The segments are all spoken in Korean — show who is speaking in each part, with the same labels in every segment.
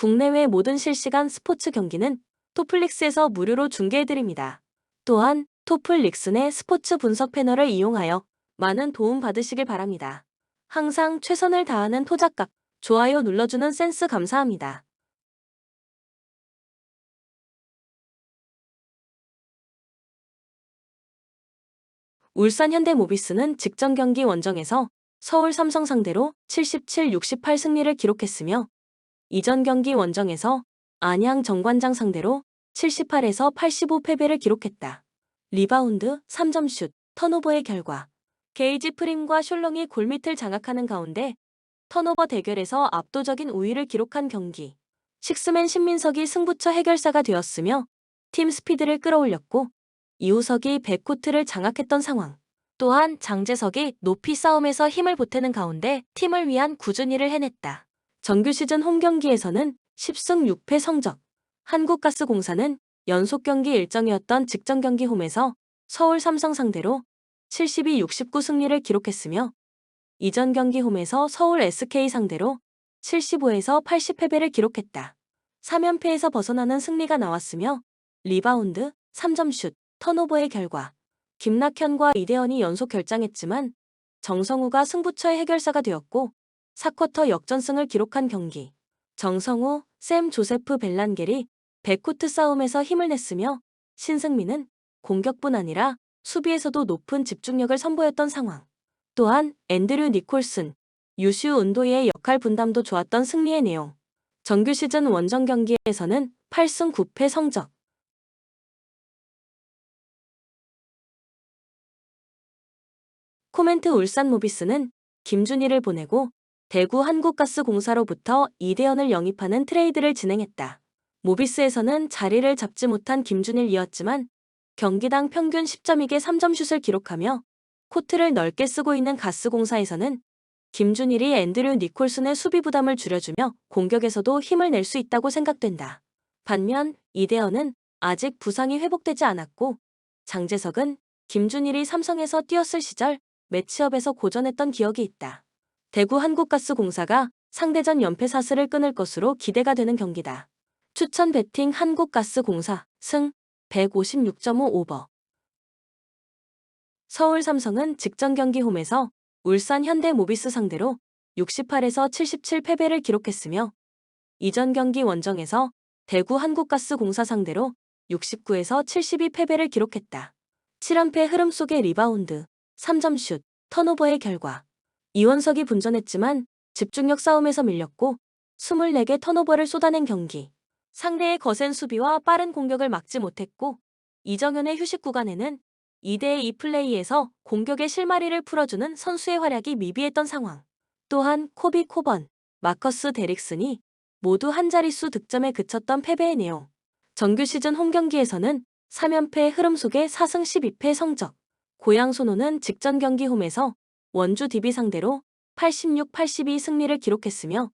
Speaker 1: 국내외 모든 실시간 스포츠 경기는 토플릭스에서 무료로 중계해드립니다. 또한 토플릭스 내 스포츠 분석 패널을 이용하여 많은 도움 받으시길 바랍니다. 항상 최선을 다하는 토작각, 좋아요 눌러주는 센스 감사합니다. 울산 현대모비스는 직전 경기 원정에서 서울 삼성 상대로 77-68 승리를 기록했으며 이전 경기 원정에서 안양 정관장 상대로 78에서 85 패배를 기록했다. 리바운드, 3점슛, 턴오버의 결과 게이지 프림과 숄롱이 골밑을 장악하는 가운데 턴오버 대결에서 압도적인 우위를 기록한 경기. 식스맨 신민석이 승부처 해결사가 되었으며 팀 스피드를 끌어올렸고 이우석이 백코트를 장악했던 상황. 또한 장재석이 높이 싸움에서 힘을 보태는 가운데 팀을 위한 꾸준히를 해냈다. 정규 시즌 홈 경기에서는 10승 6패 성적. 한국가스공사는 연속 경기 일정이었던 직전 경기 홈에서 서울 삼성 상대로 72-69 승리를 기록했으며 이전 경기 홈에서 서울 SK 상대로 75에서 80 패배를 기록했다. 3연패에서 벗어나는 승리가 나왔으며 리바운드, 3점슛, 턴오버의 결과 김낙현과 이대현이 연속 결장했지만 정성우가 승부처의 해결사가 되었고 4쿼터 역전승을 기록한 경기. 정성우, 샘 조세프 벨란겔이 백코트 싸움에서 힘을 냈으며 신승민은 공격뿐 아니라 수비에서도 높은 집중력을 선보였던 상황. 또한 앤드류 니콜슨, 유슈 운도이의 역할 분담도 좋았던 승리의 내용. 정규 시즌 원정 경기에서는 8승 9패 성적. 코멘트 울산 모비스는 김준희를 보내고 대구 한국가스공사로부터 이대현을 영입하는 트레이드를 진행했다. 모비스에서는 자리를 잡지 못한 김준일이었지만 경기당 평균 10.2개 3점슛을 기록하며 코트를 넓게 쓰고 있는 가스공사에서는 김준일이 앤드류 니콜슨의 수비 부담을 줄여주며 공격에서도 힘을 낼 수 있다고 생각된다. 반면 이대현은 아직 부상이 회복되지 않았고 장재석은 김준일이 삼성에서 뛰었을 시절 매치업에서 고전했던 기억이 있다. 대구 한국가스공사가 상대전 연패 사슬을 끊을 것으로 기대가 되는 경기다. 추천 배팅 한국가스공사 승 156.5 오버. 서울 삼성은 직전 경기 홈에서 울산 현대모비스 상대로 68에서 77 패배를 기록했으며 이전 경기 원정에서 대구 한국가스공사 상대로 69에서 72 패배를 기록했다. 7연패 흐름 속의 리바운드, 3점슛, 턴오버의 결과 이원석이 분전했지만 집중력 싸움에서 밀렸고 24개 턴오버를 쏟아낸 경기. 상대의 거센 수비와 빠른 공격을 막지 못했고 이정현의 휴식 구간에는 2대2 플레이에서 공격의 실마리를 풀어주는 선수의 활약이 미비했던 상황. 또한 코비 코번, 마커스 데릭슨이 모두 한 자릿수 득점에 그쳤던 패배의 내용. 정규 시즌 홈 경기에서는 3연패의 흐름 속에 4승 12패 성적. 고양 손호는 직전 경기 홈에서 원주 DB 상대로 86-82 승리를 기록했으며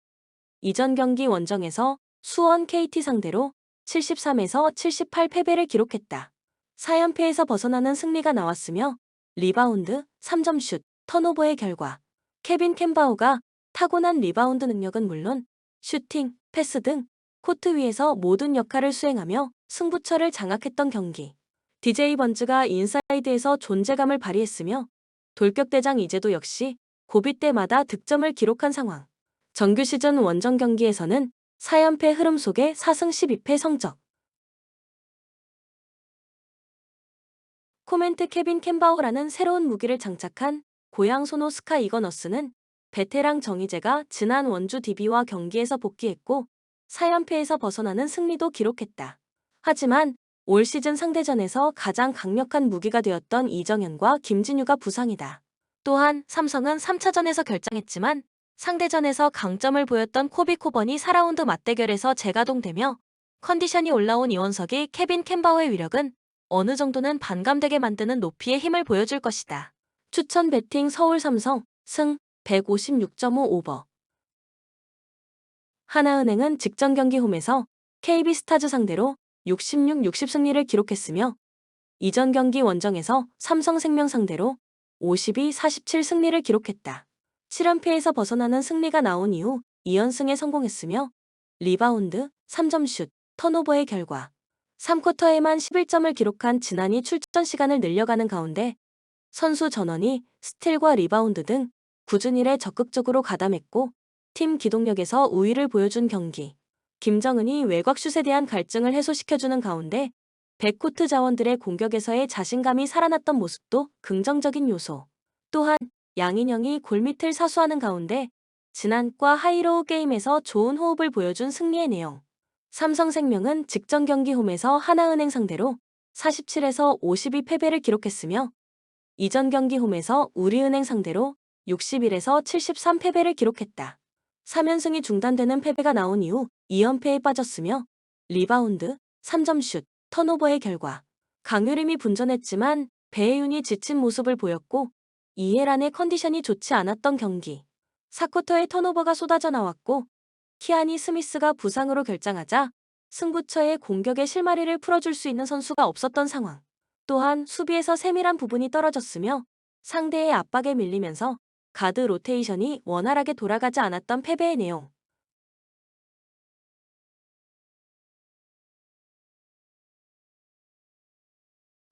Speaker 1: 이전 경기 원정에서 수원 KT 상대로 73에서 78 패배를 기록했다. 4연패에서 벗어나는 승리가 나왔으며 리바운드, 3점슛, 턴오버의 결과 케빈 캔바우가 타고난 리바운드 능력은 물론 슈팅, 패스 등 코트 위에서 모든 역할을 수행하며 승부처를 장악했던 경기. DJ 번즈가 인사이드에서 존재감을 발휘했으며 돌격대장 이재도 역시 고비 때마다 득점을 기록한 상황. 정규 시즌 원정 경기에서는 4연패 흐름 속에 4승 12패 성적. 코멘트 케빈 캔바우라는 새로운 무기를 장착한 고양 소노 스카 이거너스는 베테랑 정희재가 지난 원주 DB와 경기에서 복귀했고 4연패에서 벗어나는 승리도 기록했다. 하지만 올 시즌 상대전에서 가장 강력한 무기가 되었던 이정현과 김진유가 부상이다. 또한 삼성은 3차전에서 결장했지만 상대전에서 강점을 보였던 코비 코번이 4라운드 맞대결에서 재가동되며 컨디션이 올라온 이원석이 케빈 캔바우의 위력은 어느 정도는 반감되게 만드는 높이의 힘을 보여줄 것이다. 추천 배팅 서울 삼성 승 156.5 오버. 하나은행은 직전 경기 홈에서 KB스타즈 상대로 66-60 승리를 기록했으며 이전 경기 원정에서 삼성생명 상대로 52-47 승리를 기록했다. 7연패에서 벗어나는 승리가 나온 이후 2연승에 성공했으며 리바운드, 3점슛, 턴오버의 결과 3쿼터에만 11점을 기록한 지난이 출전 시간을 늘려가는 가운데 선수 전원이 스틸과 리바운드 등 꾸준히 일에 적극적으로 가담했고 팀 기동력에서 우위를 보여준 경기. 김정은이 외곽슛에 대한 갈증을 해소시켜주는 가운데 백코트 자원들의 공격에서의 자신감이 살아났던 모습도 긍정적인 요소. 또한 양인영이 골밑을 사수하는 가운데 지난과 하이로우 게임에서 좋은 호흡을 보여준 승리의 내용. 삼성생명은 직전 경기 홈에서 하나은행 상대로 47에서 52 패배를 기록했으며 이전 경기 홈에서 우리은행 상대로 61에서 73 패배를 기록했다. 3연승이 중단되는 패배가 나온 이후 2연패에 빠졌으며 리바운드, 3점슛, 턴오버의 결과 강유림이 분전했지만 배혜윤이 지친 모습을 보였고 이해란의 컨디션이 좋지 않았던 경기. 4쿼터에 턴오버가 쏟아져 나왔고 키아니 스미스가 부상으로 결장하자 승부처의 공격의 실마리를 풀어줄 수 있는 선수가 없었던 상황. 또한 수비에서 세밀한 부분이 떨어졌으며 상대의 압박에 밀리면서 가드 로테이션이 원활하게 돌아가지 않았던 패배의 내용.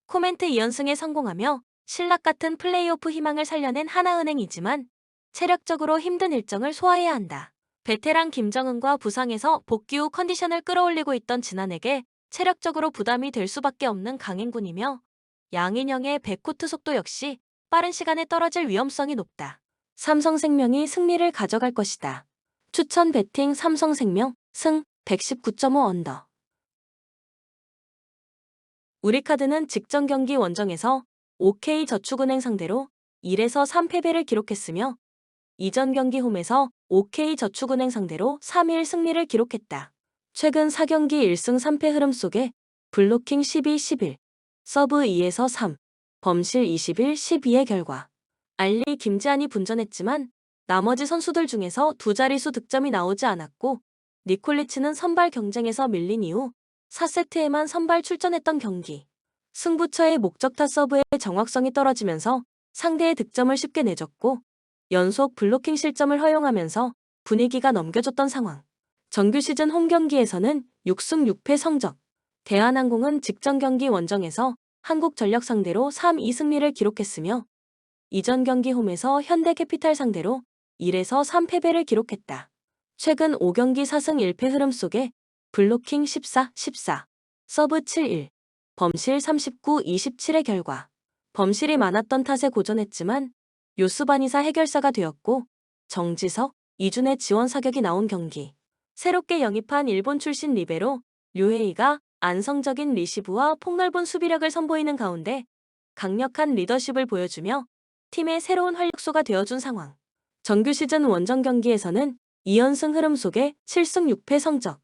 Speaker 1: 코멘트 2연승에 성공하며 신락 같은 플레이오프 희망을 살려낸 하나은행이지만 체력적으로 힘든 일정을 소화해야 한다. 베테랑 김정은과 부상에서 복귀 후 컨디션을 끌어올리고 있던 진한에게 체력적으로 부담이 될 수밖에 없는 강행군이며 양인영의 백코트 속도 역시 빠른 시간에 떨어질 위험성이 높다. 삼성생명이 승리를 가져갈 것이다. 추천 배팅 삼성생명 승 119.5 언더. 우리카드는 직전 경기 원정에서 OK저축은행 상대로 1에서 3 패배를 기록했으며 이전 경기 홈에서 OK저축은행 상대로 3일 승리를 기록했다. 최근 4경기 1승 3패 흐름 속에 블로킹 12-11, 서브 2에서 3, 범실 21-12의 결과 알리 김지한이 분전했지만 나머지 선수들 중에서 두 자릿수 득점이 나오지 않았고 니콜리치는 선발 경쟁에서 밀린 이후 4세트에만 선발 출전했던 경기. 승부처의 목적타 서브의 정확성이 떨어지면서 상대의 득점을 쉽게 내줬고 연속 블로킹 실점을 허용하면서 분위기가 넘겨졌던 상황. 정규 시즌 홈 경기에서는 6승 6패 성적. 대한항공은 직전 경기 원정에서 한국전력 상대로 3-2 승리를 기록했으며 이전 경기 홈에서 현대캐피탈 상대로 1에서 3 패배를 기록했다. 최근 5경기 4승 1패 흐름 속에 블로킹 14-14, 서브 7-1, 범실 39-27의 결과 범실이 많았던 탓에 고전했지만 요스바니사 해결사가 되었고 정지석, 이준의 지원 사격이 나온 경기. 새롭게 영입한 일본 출신 리베로 류헤이가 안성적인 리시브와 폭넓은 수비력을 선보이는 가운데 강력한 리더십을 보여주며 팀의 새로운 활력소가 되어준 상황. 정규 시즌 원정 경기에서는 2연승 흐름 속에 7승 6패 성적.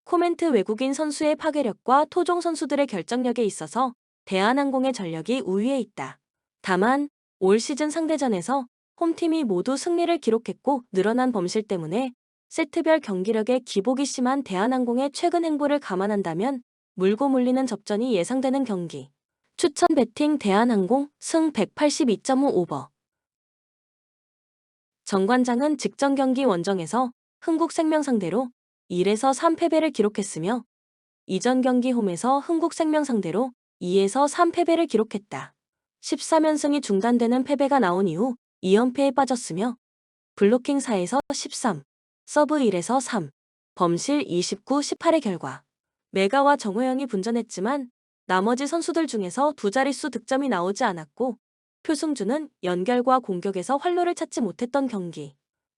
Speaker 1: 코멘트 외국인 선수의 파괴력과 토종 선수들의 결정력에 있어서 대한항공의 전력이 우위에 있다. 다만 올 시즌 상대전에서 홈팀이 모두 승리를 기록했고 늘어난 범실 때문에 세트별 경기력에 기복이 심한 대한항공의 최근 행보를 감안한다면 물고 물리는 접전이 예상되는 경기. 추천 배팅 대한항공 승 182.5 오버. 정관장은 직전 경기 원정에서 흥국생명 상대로 1에서 3 패배를 기록했으며 이전 경기 홈에서 흥국생명 상대로 2에서 3 패배를 기록했다. 13연승이 중단되는 패배가 나온 이후 2연패에 빠졌으며 블로킹 4에서 13, 서브 1에서 3, 범실 29-18의 결과 메가와 정호영이 분전했지만 나머지 선수들 중에서 두 자릿수 득점이 나오지 않았고 표승주는 연결과 공격에서 활로를 찾지 못했던 경기.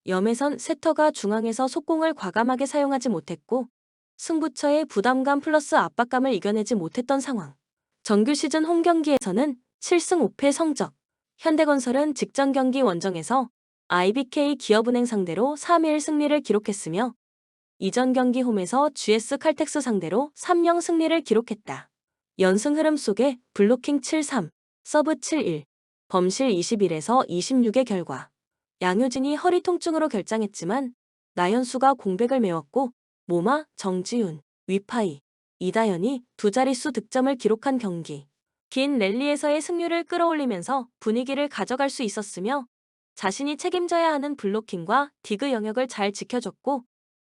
Speaker 1: 염혜선 세터가 중앙에서 속공을 과감하게 사용하지 못했고 승부처의 부담감 플러스 압박감을 이겨내지 못했던 상황. 정규 시즌 홈 경기에서는 7승 5패 성적. 현대건설은 직전 경기 원정에서 IBK 기업은행 상대로 3일 승리를 기록했으며 이전 경기 홈에서 GS 칼텍스 상대로 3-0 승리를 기록했다. 연승 흐름 속에 블로킹 7-3, 서브 7-1, 범실 21에서 26의 결과 양효진이 허리 통증으로 결장했지만 나현수가 공백을 메웠고 모마, 정지훈, 위파이, 이다현이 두 자릿수 득점을 기록한 경기. 긴 랠리에서의 승률을 끌어올리면서 분위기를 가져갈 수 있었으며 자신이 책임져야 하는 블로킹과 디그 영역을 잘 지켜줬고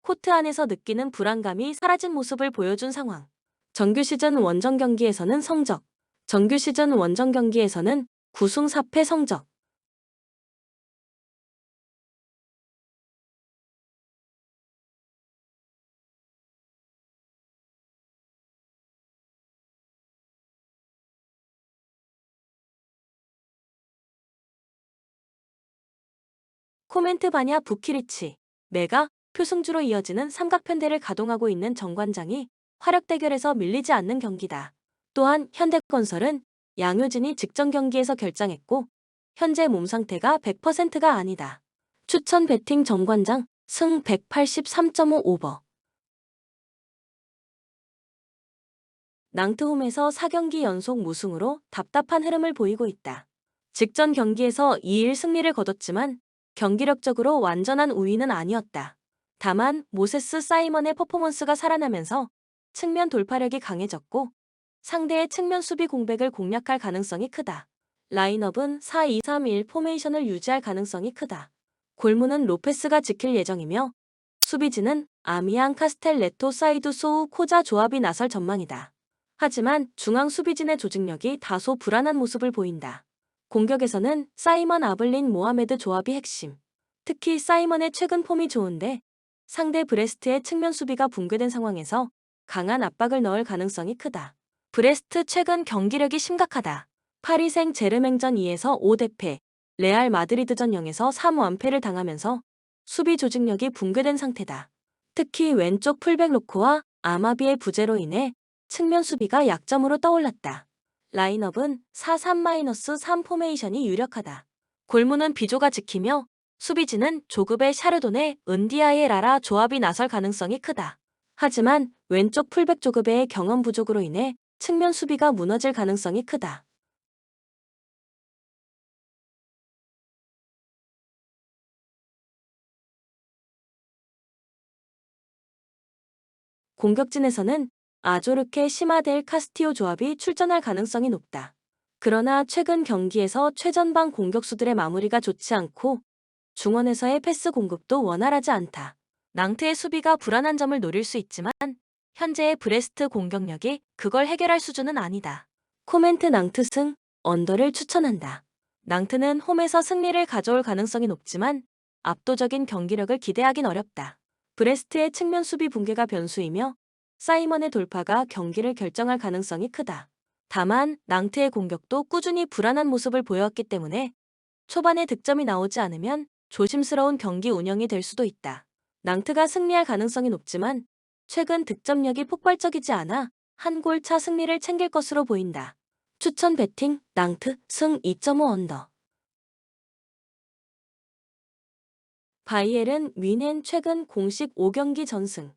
Speaker 1: 코트 안에서 느끼는 불안감이 사라진 모습을 보여준 상황. 정규 시즌 원정 경기에서는 성적. 정규 시즌 원정 경기에서는 9승 4패 성적. 코멘트 바냐 부키리치. 메가 표승주로 이어지는 삼각편대를 가동하고 있는 정관장이 화력 대결에서 밀리지 않는 경기다. 또한 현대건설은 양효진이 직전 경기에서 결장했고 현재 몸 상태가 100%가 아니다. 추천 배팅 정관장 승 183.5 오버. 낭트홈에서 4경기 연속 무승으로 답답한 흐름을 보이고 있다. 직전 경기에서 2일 승리를 거뒀지만 경기력적으로 완전한 우위는 아니었다. 다만 모세스 사이먼의 퍼포먼스가 살아나면서 측면 돌파력이 강해졌고 상대의 측면 수비 공백을 공략할 가능성이 크다. 라인업은 4-2-3-1 포메이션을 유지할 가능성이 크다. 골문은 로페스가 지킬 예정이며 수비진은 아미앙 카스텔레토 사이드 소우 코자 조합이 나설 전망이다. 하지만 중앙 수비진의 조직력이 다소 불안한 모습을 보인다. 공격에서는 사이먼 아블린 모하메드 조합이 핵심. 특히 사이먼의 최근 폼이 좋은데 상대 브레스트의 측면 수비가 붕괴된 상황에서 강한 압박을 넣을 가능성이 크다. 브레스트 최근 경기력이 심각하다. 파리 생 제르맹전 2에서 5대패, 레알 마드리드전 0에서 3완패를 당하면서 수비 조직력이 붕괴된 상태다. 특히 왼쪽 풀백 로코와 아마비의 부재로 인해 측면 수비가 약점으로 떠올랐다. 라인업은 4-3-3 포메이션이 유력하다. 골문은 비조가 지키며 수비진은 조급의 샤르돈의 은디아의 라라 조합이 나설 가능성이 크다. 하지만 왼쪽 풀백 조급의 경험 부족으로 인해 측면 수비가 무너질 가능성이 크다. 공격진에서는 아조르케 시마델 카스티오 조합이 출전할 가능성이 높다. 그러나 최근 경기에서 최전방 공격수들의 마무리가 좋지 않고 중원에서의 패스 공급도 원활하지 않다. 낭트의 수비가 불안한 점을 노릴 수 있지만 현재의 브레스트 공격력이 그걸 해결할 수준은 아니다. 코멘트 낭트 승, 언더를 추천한다. 낭트는 홈에서 승리를 가져올 가능성이 높지만 압도적인 경기력을 기대하긴 어렵다. 브레스트의 측면 수비 붕괴가 변수이며 사이먼의 돌파가 경기를 결정할 가능성이 크다. 다만 낭트의 공격도 꾸준히 불안한 모습을 보여왔기 때문에 초반에 득점이 나오지 않으면 조심스러운 경기 운영이 될 수도 있다. 낭트가 승리할 가능성이 높지만 최근 득점력이 폭발적이지 않아 한 골 차 승리를 챙길 것으로 보인다. 추천 배팅 낭트 승 2.5 언더. 바이에른 뮌헨 최근 공식 5경기 전승.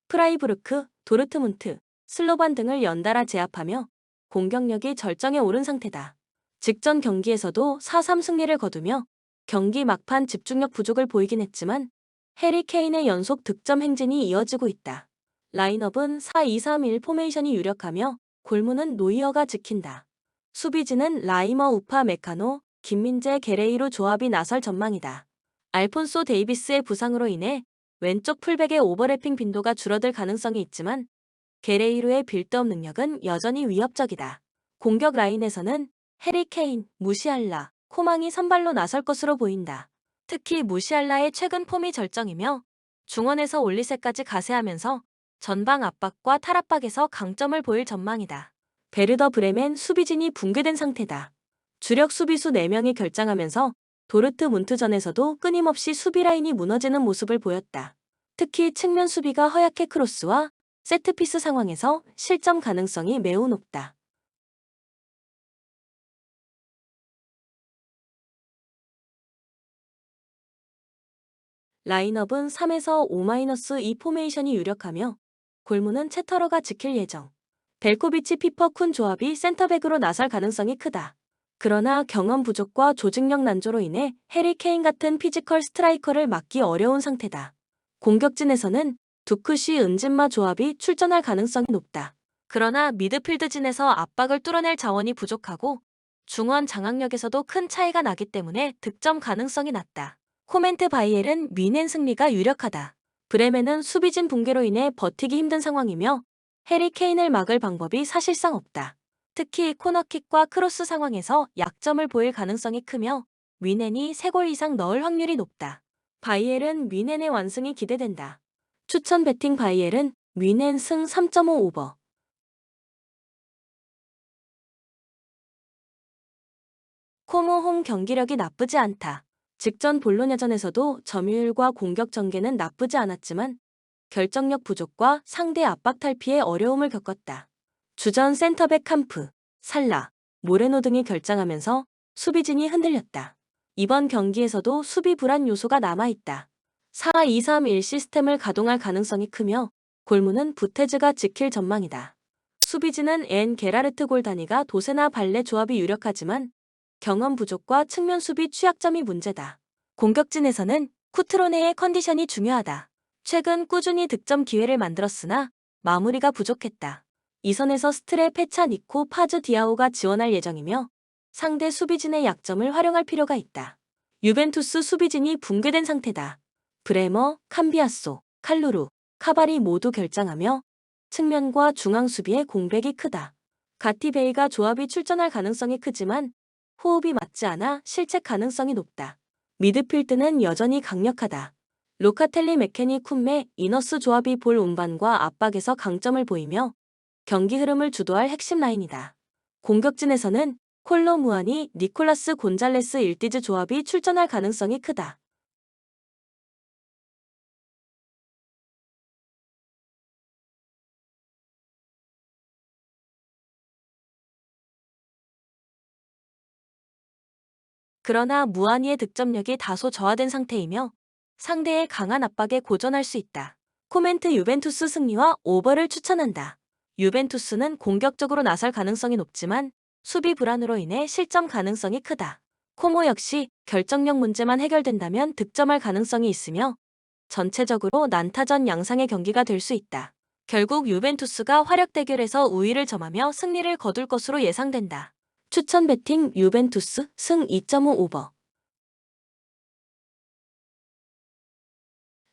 Speaker 1: 프라이부르크, 도르트문트, 슬로반 등을 연달아 제압하며 공격력이 절정에 오른 상태다. 직전 경기에서도 4-3 승리를 거두며 경기 막판 집중력 부족을 보이긴 했지만 해리 케인의 연속 득점 행진이 이어지고 있다. 라인업은 4-2-3-1 포메이션이 유력하며 골문은 노이어가 지킨다. 수비진은 라이머 우파 메카노, 김민재 게레이로 조합이 나설 전망이다. 알폰소 데이비스의 부상으로 인해 왼쪽 풀백의 오버래핑 빈도가 줄어들 가능성이 있지만 게레이로의 빌드업 능력은 여전히 위협적이다. 공격 라인에서는 해리 케인, 무시알라, 코망이 선발로 나설 것으로 보인다. 특히 무시알라의 최근 폼이 절정이며 중원에서 올리세까지 가세하면서 전방 압박과 탈압박에서 강점을 보일 전망이다. 베르더 브레멘 수비진이 붕괴된 상태다. 주력 수비수 4명이 결장하면서 도르트문트전에서도 끊임없이 수비 라인이 무너지는 모습을 보였다. 특히 측면 수비가 허약해 크로스와 세트피스 상황에서 실점 가능성이 매우 높다. 라인업은 3에서 5-2 포메이션이 유력하며 골문은 채터러가 지킬 예정. 벨코비치 피퍼쿤 조합이 센터백으로 나설 가능성이 크다. 그러나 경험 부족과 조직력 난조로 인해 해리 케인 같은 피지컬 스트라이커를 막기 어려운 상태다. 공격진에서는 두크시 은진마 조합이 출전할 가능성이 높다. 그러나 미드필드진에서 압박을 뚫어낼 자원이 부족하고 중원 장악력에서도 큰 차이가 나기 때문에 득점 가능성이 낮다. 코멘트 바이엘은 뮌헨 승리가 유력하다. 브레멘은 수비진 붕괴로 인해 버티기 힘든 상황이며 해리 케인을 막을 방법이 사실상 없다. 특히 코너킥과 크로스 상황에서 약점을 보일 가능성이 크며 뮌헨이 3골 이상 넣을 확률이 높다. 바이엘은 뮌헨의 완승이 기대된다. 추천 베팅 바이엘은 뮌헨 승 3.5 오버. 코모 홈 경기력이 나쁘지 않다. 직전 볼로냐전에서도 점유율과 공격 전개는 나쁘지 않았지만 결정력 부족과 상대 압박 탈피에 어려움을 겪었다. 주전 센터백 캄프, 살라, 모레노 등이 결장하면서 수비진이 흔들렸다. 이번 경기에서도 수비 불안 요소가 남아있다. 4-2-3-1 시스템을 가동할 가능성이 크며 골문은 부테즈가 지킬 전망이다. 수비진은 앤 게라르트 골다니가 도세나 발레 조합이 유력하지만 경험 부족과 측면 수비 취약점이 문제다. 공격진에서는 쿠트로네의 컨디션이 중요하다. 최근 꾸준히 득점 기회를 만들었으나 마무리가 부족했다. 이 선에서 스트레 페차 니코 파즈 디아오가 지원할 예정이며 상대 수비진의 약점을 활용할 필요가 있다. 유벤투스 수비진이 붕괴된 상태다. 브레머, 캄비아소, 칼루루, 카바리 모두 결장하며 측면과 중앙 수비의 공백이 크다. 가티베이가 조합이 출전할 가능성이 크지만 호흡이 맞지 않아 실책 가능성이 높다. 미드필드는 여전히 강력하다. 로카텔리 메케니 쿰메 이너스 조합이 볼 운반과 압박에서 강점을 보이며 경기 흐름을 주도할 핵심 라인이다. 공격진에서는 콜로 무아니, 니콜라스 곤잘레스 일디즈 조합이 출전할 가능성이 크다. 그러나 무아니의 득점력이 다소 저하된 상태이며 상대의 강한 압박에 고전할 수 있다. 코멘트 유벤투스 승리와 오버를 추천한다. 유벤투스는 공격적으로 나설 가능성이 높지만 수비 불안으로 인해 실점 가능성이 크다. 코모 역시 결정력 문제만 해결된다면 득점할 가능성이 있으며 전체적으로 난타전 양상의 경기가 될 수 있다. 결국 유벤투스가 화력 대결에서 우위를 점하며 승리를 거둘 것으로 예상된다. 추천 베팅 유벤투스 승 2.5 오버.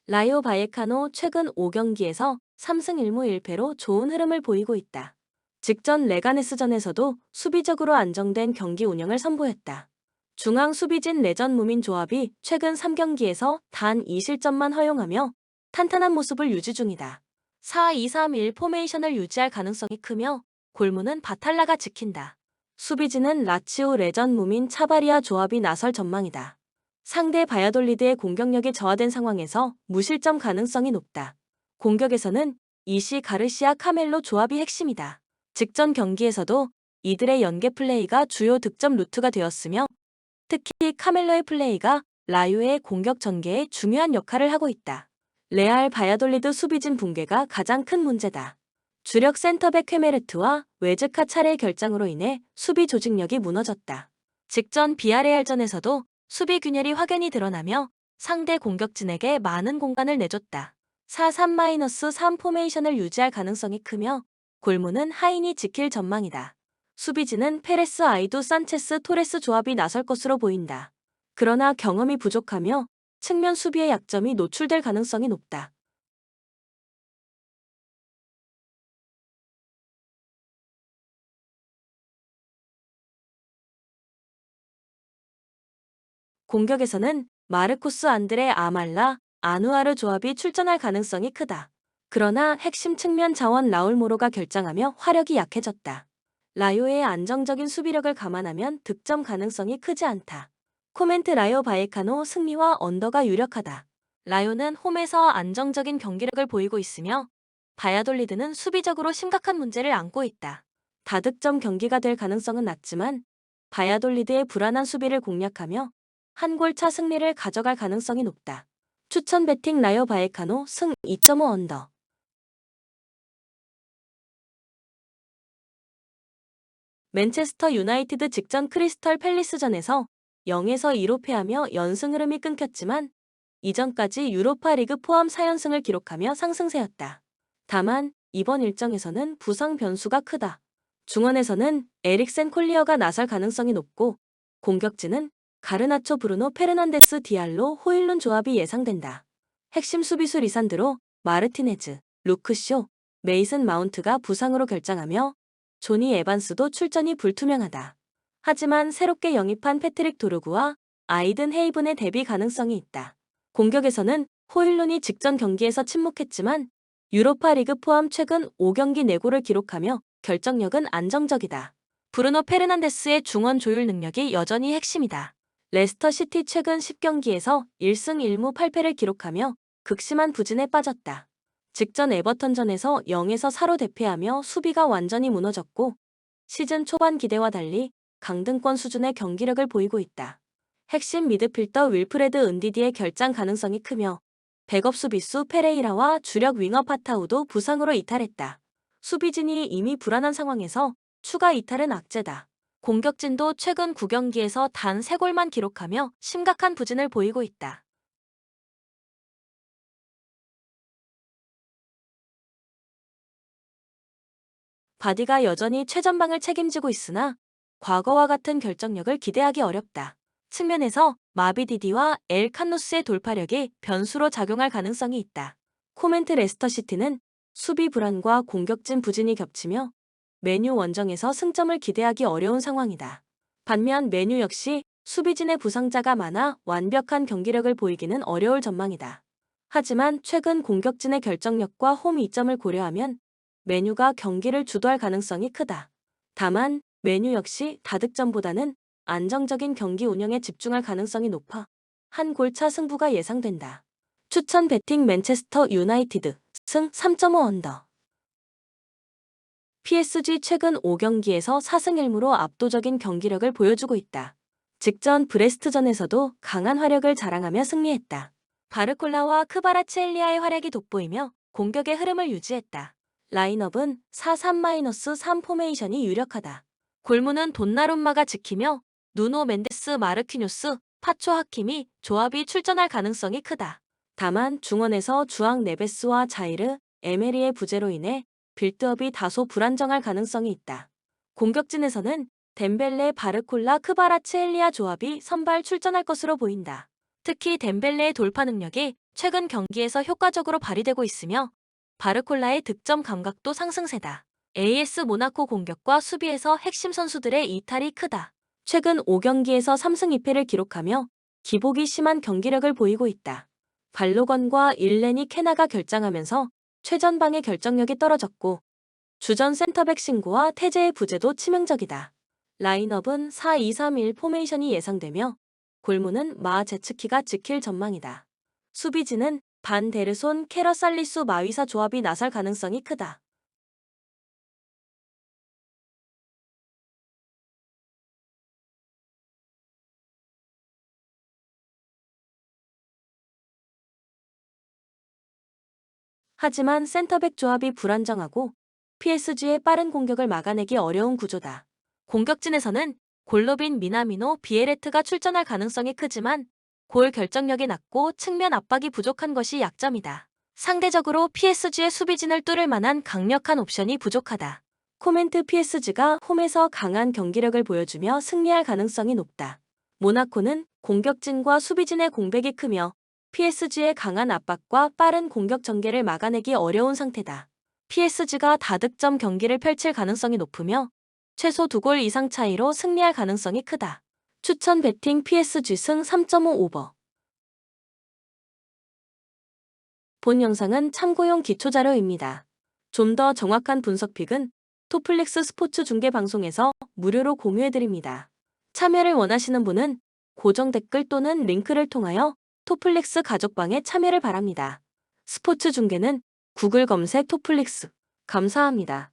Speaker 1: 라요 바예카노 최근 5경기에서 3승 1무 1패로 좋은 흐름을 보이고 있다. 직전 레가네스전에서도 수비적으로 안정된 경기 운영을 선보였다. 중앙 수비진 레전 무민 조합이 최근 3경기에서 단 2실점만 허용하며 탄탄한 모습을 유지 중이다. 4-2-3-1 포메이션을 유지할 가능성이 크며 골문은 바탈라가 지킨다. 수비진은 라치오 레전 무민 차바리아 조합이 나설 전망이다. 상대 바야돌리드의 공격력이 저하된 상황에서 무실점 가능성이 높다. 공격에서는 이시 가르시아 카멜로 조합이 핵심이다. 직전 경기에서도 이들의 연계 플레이가 주요 득점 루트가 되었으며 특히 카멜로의 플레이가 라유의 공격 전개에 중요한 역할을 하고 있다. 레알 바야돌리드 수비진 붕괴가 가장 큰 문제다. 주력 센터백 쾌메르트와 웨즈카 차례 결장으로 인해 수비 조직력이 무너졌다. 직전 비아레알전에서도 수비 균열이 확연히 드러나며 상대 공격진에게 많은 공간을 내줬다. 4-3-3 포메이션을 유지할 가능성이 크며 골문은 하인이 지킬 전망이다. 수비진은 페레스 아이두 산체스 토레스 조합이 나설 것으로 보인다. 그러나 경험이 부족하며 측면 수비의 약점이 노출될 가능성이 높다. 공격에서는 마르코스 안드레 아말라, 아누아르 조합이 출전할 가능성이 크다. 그러나 핵심 측면 자원 라울 모로가 결장하며 화력이 약해졌다. 라요의 안정적인 수비력을 감안하면 득점 가능성이 크지 않다. 코멘트 라요 바예카노 승리와 언더가 유력하다. 라요는 홈에서 안정적인 경기력을 보이고 있으며 바야돌리드는 수비적으로 심각한 문제를 안고 있다. 다득점 경기가 될 가능성은 낮지만 바야돌리드의 불안한 수비를 공략하며 한 골차 승리를 가져갈 가능성이 높다. 추천 베팅 라요 바예카노 승 2.5 언더. 맨체스터 유나이티드 직전 크리스털 팰리스전에서 0에서 2로 패하며 연승 흐름이 끊겼지만 이전까지 유로파 리그 포함 4연승을 기록하며 상승세였다. 다만 이번 일정에서는 부상 변수가 크다. 중원에서는 에릭센 콜리어가 나설 가능성이 높고 공격진은 가르나초 브루노 페르난데스 디알로 호일룬 조합이 예상된다. 핵심 수비수 리산드로 마르티네즈, 루크쇼, 메이슨 마운트가 부상으로 결장하며 조니 에반스도 출전이 불투명하다. 하지만 새롭게 영입한 패트릭 도르구와 아이든 헤이븐의 데뷔 가능성이 있다. 공격에서는 호일룬이 직전 경기에서 침묵했지만 유로파 리그 포함 최근 5경기 4골을 기록하며 결정력은 안정적이다. 브루노 페르난데스의 중원 조율 능력이 여전히 핵심이다. 레스터 시티 최근 10경기에서 1승 1무 8패를 기록하며 극심한 부진에 빠졌다. 직전 에버턴전에서 0에서 4로 대패하며 수비가 완전히 무너졌고 시즌 초반 기대와 달리 강등권 수준의 경기력을 보이고 있다. 핵심 미드필더 윌프레드 은디디의 결장 가능성이 크며 백업 수비수 페레이라와 주력 윙어 파타우도 부상으로 이탈했다. 수비진이 이미 불안한 상황에서 추가 이탈은 악재다. 공격진도 최근 9경기에서 단 3골만 기록하며 심각한 부진을 보이고 있다. 바디가 여전히 최전방을 책임지고 있으나 과거와 같은 결정력을 기대하기 어렵다. 측면에서 마비디디와 엘 칸누스의 돌파력이 변수로 작용할 가능성이 있다. 코멘트 레스터시티는 수비 불안과 공격진 부진이 겹치며 메뉴 원정에서 승점을 기대하기 어려운 상황이다. 반면 메뉴 역시 수비진의 부상자가 많아 완벽한 경기력을 보이기는 어려울 전망이다. 하지만 최근 공격진의 결정력과 홈 이점을 고려하면 메뉴가 경기를 주도할 가능성이 크다. 다만 메뉴 역시 다득점보다는 안정적인 경기 운영에 집중할 가능성이 높아 한 골차 승부가 예상된다. 추천 베팅 맨체스터 유나이티드 승 3.5 언더. PSG 최근 5경기에서 4승 1무로 압도적인 경기력을 보여주고 있다. 직전 브레스트전에서도 강한 화력을 자랑하며 승리했다. 바르콜라와 크바라츠엘리아의 활약이 돋보이며 공격의 흐름을 유지했다. 라인업은 4-3-3 포메이션이 유력하다. 골문은 돈나룸마가 지키며 누노 멘데스 마르키뉴스, 파초 하킴이 조합이 출전할 가능성이 크다. 다만 중원에서 주앙 네베스와 자이르, 에메리의 부재로 인해 빌드업이 다소 불안정할 가능성이 있다. 공격진에서는 덴벨레 바르콜라 크바라츠엘리아 조합이 선발 출전할 것으로 보인다. 특히 덴벨레의 돌파 능력이 최근 경기에서 효과적으로 발휘되고 있으며 바르콜라의 득점 감각도 상승세다. AS 모나코 공격과 수비에서 핵심 선수들의 이탈이 크다. 최근 5경기에서 3승 2패를 기록하며 기복이 심한 경기력을 보이고 있다. 발로건과 일레니 케나가 결장하면서 최전방의 결정력이 떨어졌고 주전 센터백 신고와 태제의 부재도 치명적이다. 라인업은 4-2-3-1 포메이션이 예상되며 골문은 마제츠키가 지킬 전망이다. 수비진은 반 데르손 케러살리수 마위사 조합이 나설 가능성이 크다. 하지만 센터백 조합이 불안정하고 PSG의 빠른 공격을 막아내기 어려운 구조다. 공격진에서는 골로빈 미나미노 비에레트가 출전할 가능성이 크지만 골 결정력이 낮고 측면 압박이 부족한 것이 약점이다. 상대적으로 PSG의 수비진을 뚫을 만한 강력한 옵션이 부족하다. 코멘트 PSG가 홈에서 강한 경기력을 보여주며 승리할 가능성이 높다. 모나코는 공격진과 수비진의 공백이 크며 PSG의 강한 압박과 빠른 공격 전개를 막아내기 어려운 상태다. PSG가 다득점 경기를 펼칠 가능성이 높으며 최소 2골 이상 차이로 승리할 가능성이 크다. 추천 베팅 PSG 승 3.5 오버. 본 영상은 참고용 기초자료입니다. 좀 더 정확한 분석픽은 토플릭스 스포츠 중계 방송에서 무료로 공유해드립니다. 참여를 원하시는 분은 고정 댓글 또는 링크를 통하여 토플릭스 가족방에 참여를 바랍니다. 스포츠 중계는 구글 검색 토플릭스. 감사합니다.